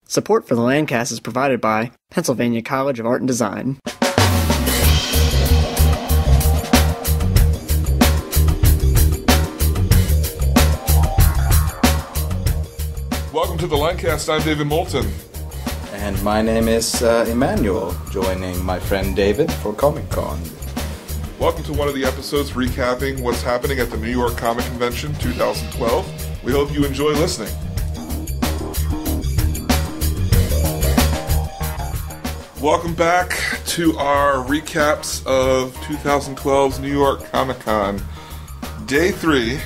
Support for the Lancast is provided by Pennsylvania College of Art and Design. Welcome to the Lancast. I'm David Moulton. And my name is Immanuel, joining my friend David for Comic-Con. Welcome to one of the episodes recapping what's happening at the New York Comic Convention 2012. We hope you enjoy listening. Welcome back to our recaps of 2012's New York Comic Con. Day 3.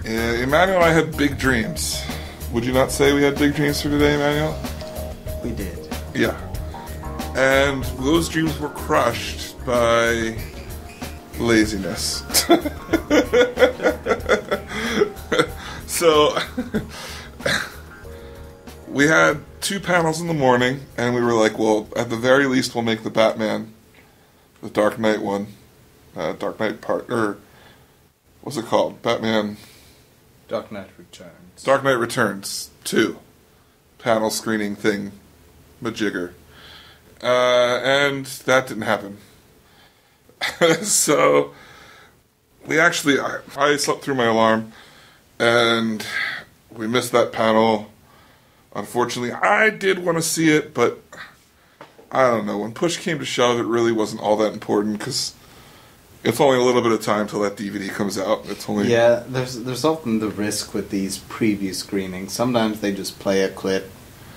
Immanuel and I had big dreams. Would you not say we had big dreams for today, Immanuel? We did. Yeah. And those dreams were crushed by laziness. So, we had 2 panels in the morning, and we were like, well, at the very least, we'll make the Batman, the Dark Knight one. Dark Knight what's it called? Batman... Dark Knight Returns. Dark Knight Returns 2 panel screening thing, majigger. And that didn't happen. So, I slept through my alarm, and we missed that panel. Unfortunately, I did want to see it, but I don't know. When push came to shove, it really wasn't all that important, because it's only a little bit of time till that DVD comes out. It's only... Yeah, there's often the risk with these preview screenings. Sometimes they just play a clip,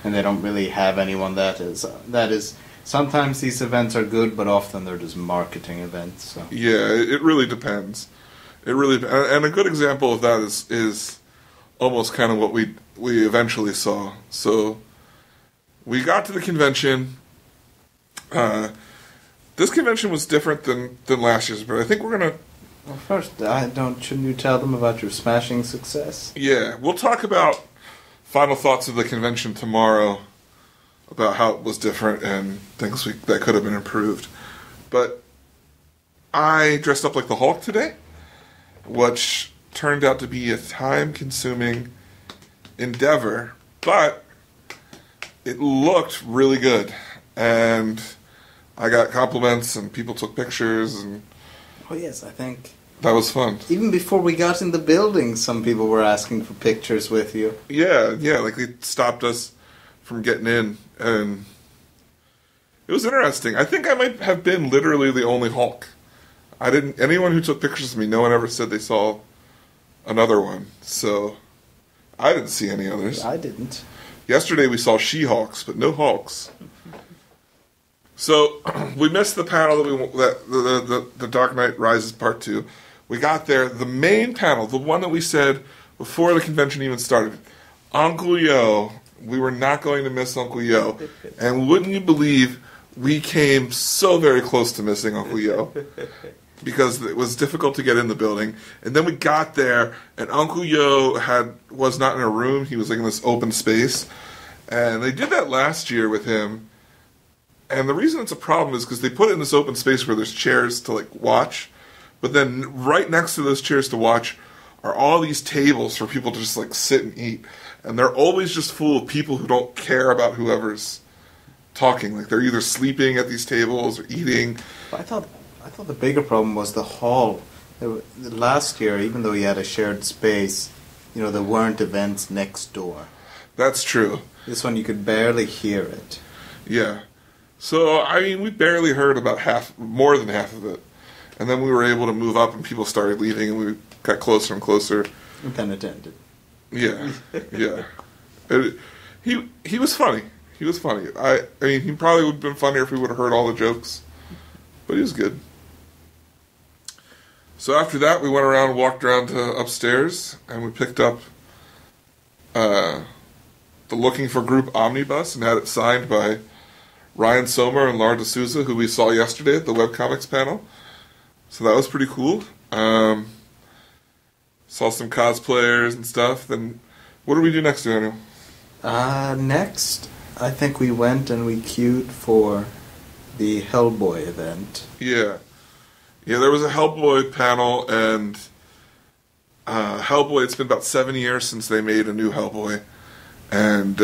and they don't really have anyone that is. Sometimes these events are good, but often they're just marketing events. So. Yeah, it really depends. And a good example of that is almost kind of what we eventually saw. So we got to the convention. This convention was different than last year's, but I think we're gonna. Well, first, shouldn't you tell them about your smashing success? Yeah, we'll talk about final thoughts of the convention tomorrow, about how it was different and things that could have been improved. But I dressed up like the Hulk today, which turned out to be a time-consuming endeavor, but it looked really good, and I got compliments, and people took pictures, and... Oh yes, I think... That was fun. Even before we got in the building, some people were asking for pictures with you. Yeah, like they stopped us from getting in, and it was interesting. I think I might have been literally the only Hulk. Anyone who took pictures of me, no one ever said they saw another one, so I didn't see any others. I didn't. Yesterday we saw She-Hulks, but no Hulks. So we missed the panel that the Dark Knight Rises Part 2. We got there, the main panel, the one that we said before the convention even started, Uncle Yo. We were not going to miss Uncle Yo. And wouldn't you believe, we came so very close to missing Uncle Yo. Because it was difficult to get in the building. And then we got there, and Uncle Yo was not in a room. He was like in this open space. And they did that last year with him. And the reason it's a problem is because they put it in this open space where there's chairs to like watch. But then right next to those chairs to watch are all these tables for people to just like sit and eat. And they're always just full of people who don't care about whoever's talking. Like they're either sleeping at these tables or eating. I thought the bigger problem was the hall. Last year, even though he had a shared space, there weren't events next door. That's true. This one you could barely hear it. Yeah. So, we barely heard about more than half of it. And then we were able to move up and people started leaving and we got closer and closer. And then it ended. Yeah. Yeah. He was funny. He was funny. He probably would have been funnier if we would have heard all the jokes. But he was good. So after that, we went around and walked around to upstairs, and we picked up the Looking for Group Omnibus and had it signed by Ryan Somer and Laura D'Souza, who we saw yesterday at the webcomics panel. So that was pretty cool. Saw some cosplayers and stuff. Then, what did we do next, Daniel? Next, I think we went and we queued for the Hellboy event. Yeah. Yeah, there was a Hellboy panel, and Hellboy, it's been about 7 years since they made a new Hellboy. and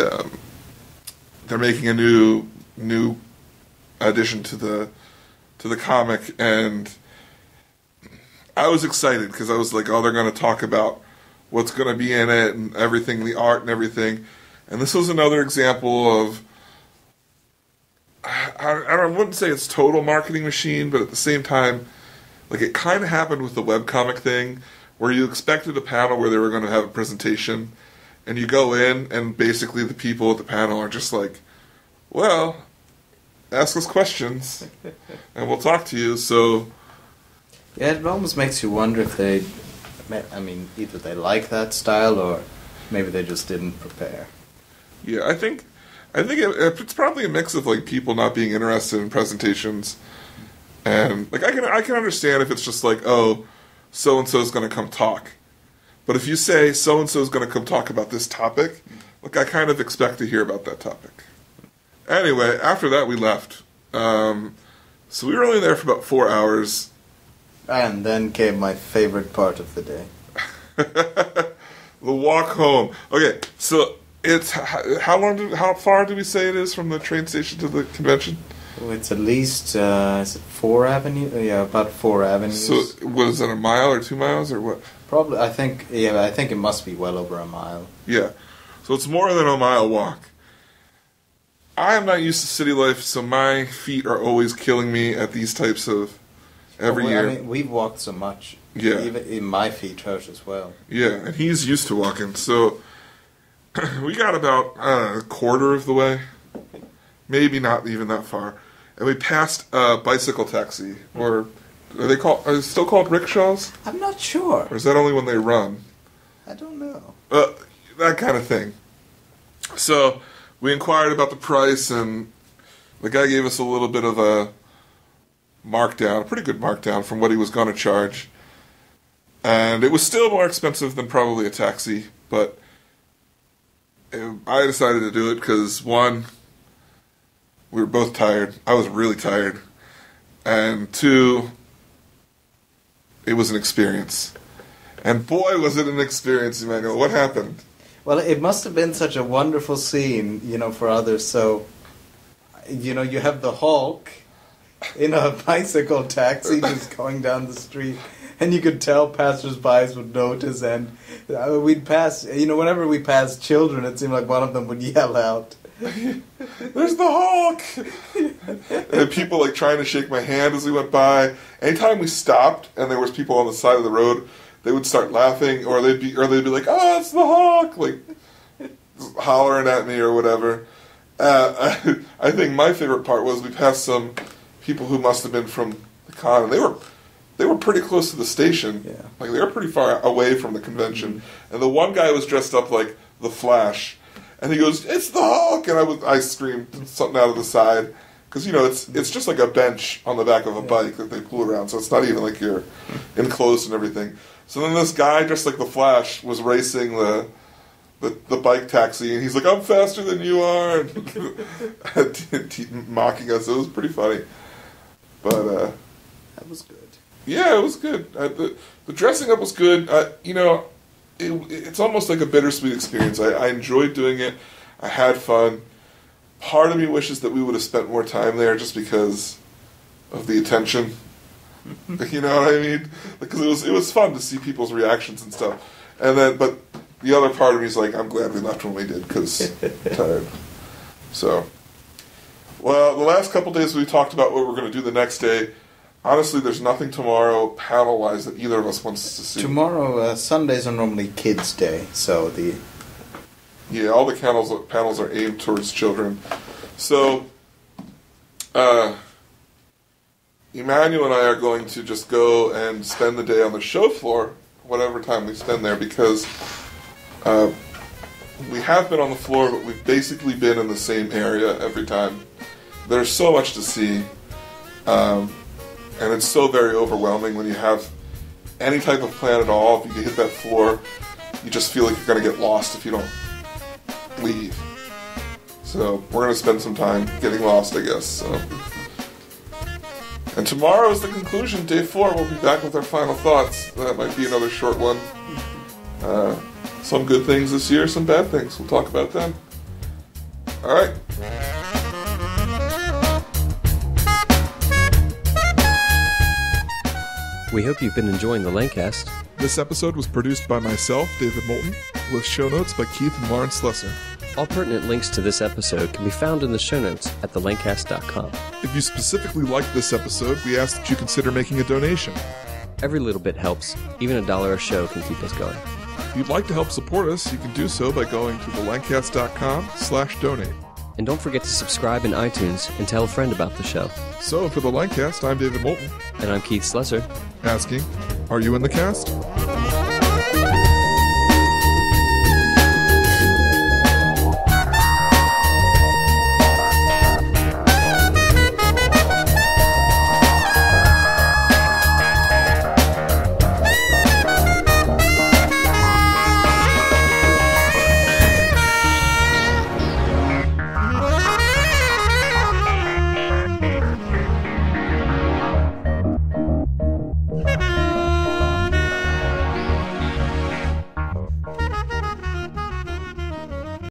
they're making a new addition to the comic, and I was excited because I was like, oh, they're going to talk about what's going to be in it and everything, the art and everything. And this was another example of, I wouldn't say it's total marketing machine, but at the same time, like it kind of happened with the webcomic thing, where you expected a panel where they were going to have a presentation, and you go in, and basically the people at the panel are just like, well, ask us questions, and we'll talk to you, so... Yeah, it almost makes you wonder if they... I mean, either they like that style, or maybe they just didn't prepare. Yeah, I think it's probably a mix of like people not being interested in presentations, and like I can understand if it's just like, oh, so and so is going to come talk, but if you say so and so is going to come talk about this topic, like I kind of expect to hear about that topic. Anyway, after that we left, so we were only there for about 4 hours, and then came my favorite part of the day. the walk home. Okay, so. It's how far do we say it is from the train station to the convention? Well, it's at least is it 4 avenues? Yeah, about 4 avenues. So what is it, a mile or 2 miles or what? Probably, I think it must be well over a mile. Yeah, so it's more than a mile walk. I am not used to city life, so my feet are always killing me at these types of every year. I mean, we've walked so much. Yeah, even my feet hurt as well. Yeah, and he's used to walking, so. We got about a quarter of the way, maybe not even that far, and we passed a bicycle taxi. Or are they still called rickshaws? I'm not sure. Or is that only when they run? I don't know. That kind of thing. So we inquired about the price, and the guy gave us a little bit of a markdown, a pretty good markdown from what he was going to charge, and it was still more expensive than probably a taxi, but. I decided to do it because, one, we were both tired. I was really tired. And two, it was an experience. And boy, was it an experience, Immanuel. What happened? Well, it must have been such a wonderful scene, for others. So, you have the Hulk in a bicycle taxi just going down the street. And you could tell passers-by would notice, and we'd pass, whenever we passed children, it seemed like one of them would yell out, "There's the Hulk!" And people like trying to shake my hand as we went by. Anytime we stopped and there was people on the side of the road, they would start laughing, or they'd be like, "Oh, it's the Hulk!" Like hollering at me or whatever. I think my favorite part was we passed some people who must have been from the con, and they were pretty close to the station. Yeah. Like, they were pretty far away from the convention. Mm-hmm. And the one guy was dressed up like the Flash. And he goes, "It's the Hulk!" And I screamed something out of the side. Because, it's just like a bench on the back of a bike that they pull around. So it's not even like you're enclosed and everything. So then this guy, dressed like the Flash, was racing the bike taxi. And he's like, "I'm faster than you are." And mocking us. It was pretty funny. But, that was good. Yeah, it was good. The dressing up was good. It's almost like a bittersweet experience. I enjoyed doing it. I had fun. Part of me wishes that we would have spent more time there just because of the attention. You know what I mean? Because it was fun to see people's reactions and stuff. But the other part of me is like, I'm glad we left when we did because I'm tired. So, well, the last couple days we talked about what we're going to do the next day. Honestly, there's nothing tomorrow, panel-wise, that either of us wants to see. Tomorrow, Sundays are normally Kids' Day, so Yeah, all the panels are aimed towards children. So, Immanuel and I are going to just go and spend the day on the show floor, whatever time we spend there, because we have been on the floor, but we've basically been in the same area every time. There's so much to see. And it's so very overwhelming when you have any type of plan at all. If you hit that floor, you just feel like you're going to get lost if you don't leave. So we're going to spend some time getting lost, I guess. So. And tomorrow is the conclusion, day 4. We'll be back with our final thoughts. That might be another short one. Some good things this year, some bad things. We'll talk about them. All right. We hope you've been enjoying the Lancast. This episode was produced by myself, David Moulton, with show notes by Keith and Lauren Slesser. All pertinent links to this episode can be found in the show notes at thelancast.com. If you specifically liked this episode, we ask that you consider making a donation. Every little bit helps. Even $1 a show can keep us going. If you'd like to help support us, you can do so by going to thelancast.com/donate. And don't forget to subscribe in iTunes and tell a friend about the show. So, for the Lancast, I'm David Moulton. And I'm Keith Slesser. Asking, are you in the cast?